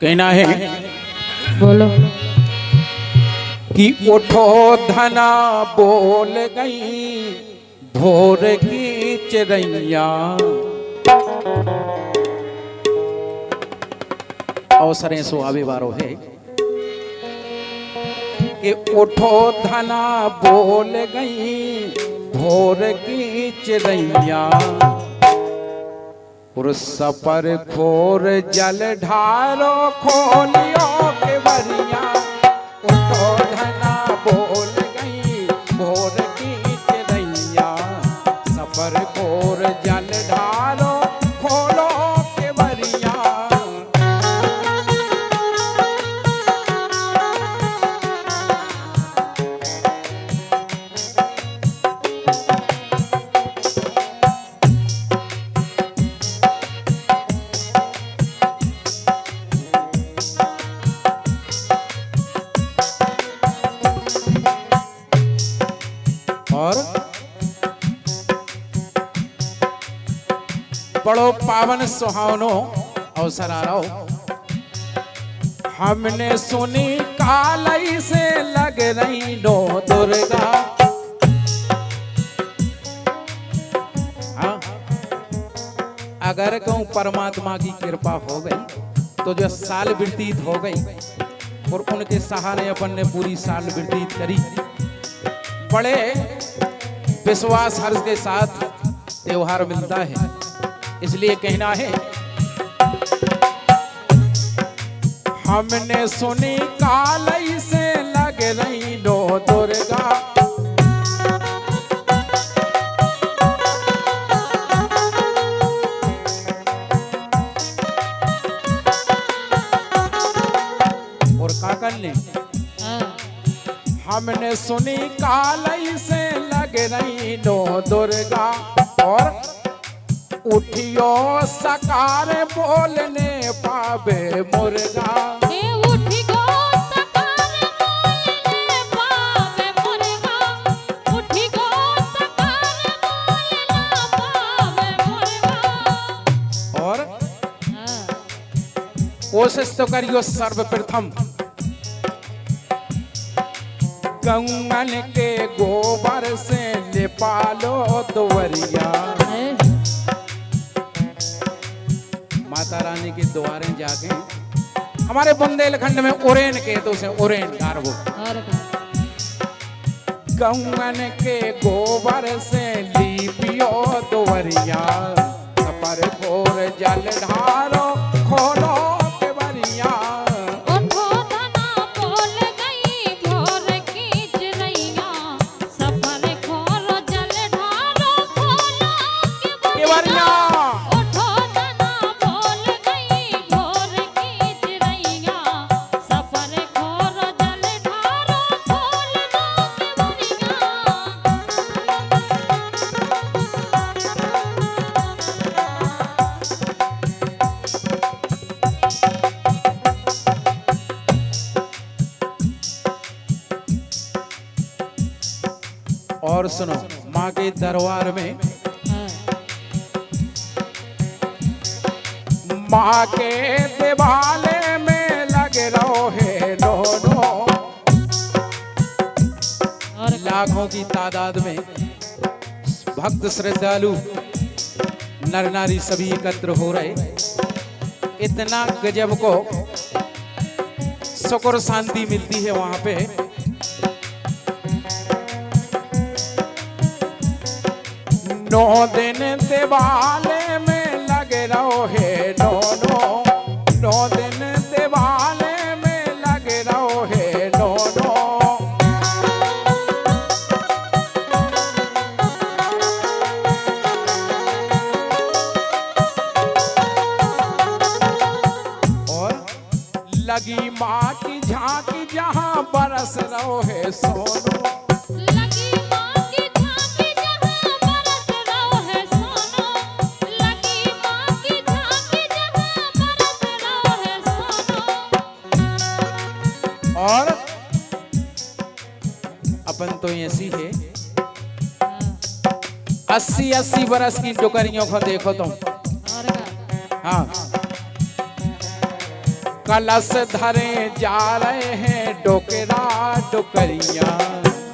कहना है बोलो। कि उठो धना बोल गई भोर की चिड़ैया। अवसरें सो आवे वारो है कि उठो धना बोल गई भोर की चिड़ैया। सपर खोर जल ढारो खोलियो के बरिया। उठो धना बोल गई भोर की चिड़ैया। सपर खोर जल ढारो खोलो के बरिया। और बड़ो पावन सुहावनो अवसर आ रहा। हमने सुनी कालई से लग रही नो दुर्गा। हाँ? अगर कहूं परमात्मा की कृपा हो गई तो जो साल व्यतीत हो गई और उनके सहारे अपन ने पूरी साल व्यतीत करी। बड़े विश्वास हर्ष के साथ त्योहार मिलता है, इसलिए कहना है हमने सुनी कालई से लग रही नो दुर्गा। और काकल ने हमने सुनी कालई से लग रही नो दुर्गा। और उठियो सकार बोलने पावे मुर्गा। उठियो सकार बोलने पावे मुर्गा। उठियो सकार बोलने पावे मुर्गा। और कोशिश तो करियो सर्वप्रथम गंगन के गोबर से लिपालो दुवरिया। माता रानी के द्वारे जाके हमारे बुंदेलखंड में उरेन कहते उसे उरेन गारबो। गंगन के गोबर से लिपियो दुवरिया। सपर खोर जल ढारो खोलो के बरिया। और सुनो, माँ के दरबार में माँ के दिवाले में लगे रहो है दोनों। लाखों की तादाद में भक्त श्रद्धालु नर नारी सभी एकत्र हो रहे। इतना गजब को सुख और शांति मिलती है वहां पे। नौ दिन दिवाले में लगे रहो है दोनों। नौ दिन दिवाले में लगे रहो है दोनों। और लगी माँ की झांकी जहां बरस रहो है सोनो। और अपन तो ऐसी है 80-80 बरस की टोकरियों को देखो तुम। हाँ कलश धरे जा रहे हैं डोकरा डोकरिया।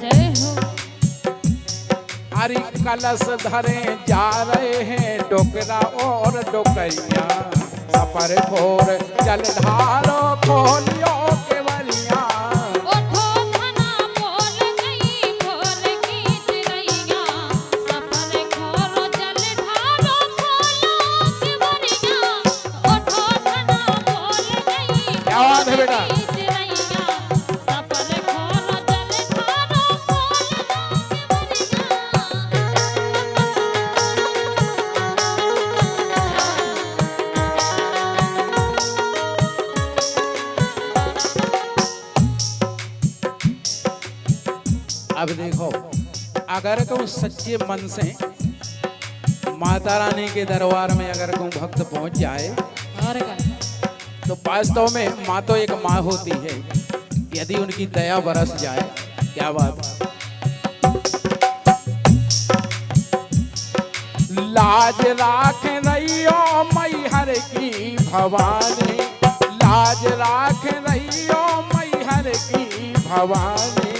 जय हो अरे कलश धरे जा रहे हैं डोकरा और डोकरिया। सफर खोर जलधारो खोलियो केवरिया। उठो धना बोल गई भोर की चिड़ैया। सफर खोरो जलधारो खोलो केवरिया। उठो धना बोल गई क्या बात है बेटा? की चिड़ैया। सफर खोरो जलधारो खोलो अब देखो, अगर कहूँ सच्चे मन से माता रानी के दरबार में अगर कहूँ भक्त पहुंच जाए और का तो वास्तव में माँ तो एक माँ होती है। यदि उनकी दया बरस जाए, क्या बात है। लाज राख रहियो मैहर की भवानी। लाज राख रहियो मैहर की भवानी।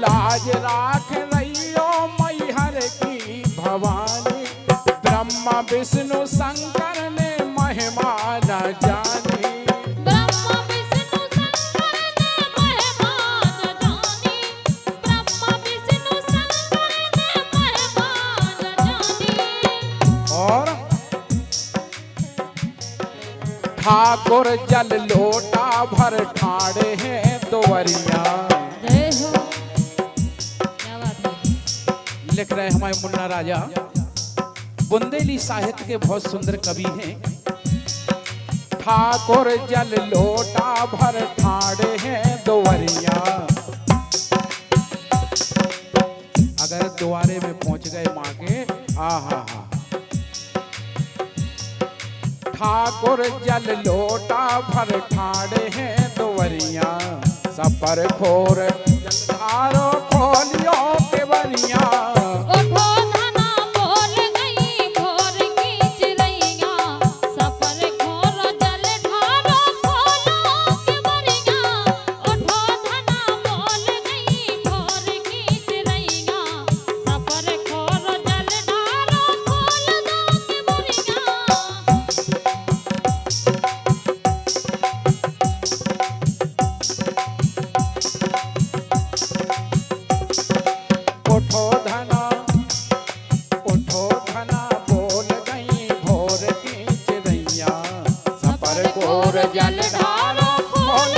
लाज राख रहियो मैहर की भवानी। ब्रह्मा विष्णु शंकर ने महिमा न जानी। ब्रह्मा विष्णु शंकर ने महिमा न जानी। ब्रह्मा विष्णु शंकर ने महिमा न जानी। और ठाकुर जल लोटा भर ठाड़े हैं दोवरिया। जय हो क्या बात है। लिख रहे हमारे मुन्ना राजा, बुंदेली साहित्य के बहुत सुंदर कवि हैं। ठाकुर जल लोटा भर ठाड़े हैं दोवरिया। अगर द्वारे में पहुंच गए माँ के, आहा हा। ठाकुर जल लोटा भर ठाड़े हैं दोवरिया। सफर खोर जलधारो खोलियो केवरिया। उठो धना बोल गई भोर की चिड़ैया। सफर खोरो जलधारो खोलो केवरिया। उठो धना बोल गई भोर की चिड़ैया। सफर खोरो जलधारो खोल दो केवरिया। उठो धना बोल गई भोर की चिड़ैया। सफर खोर जलधारो खोल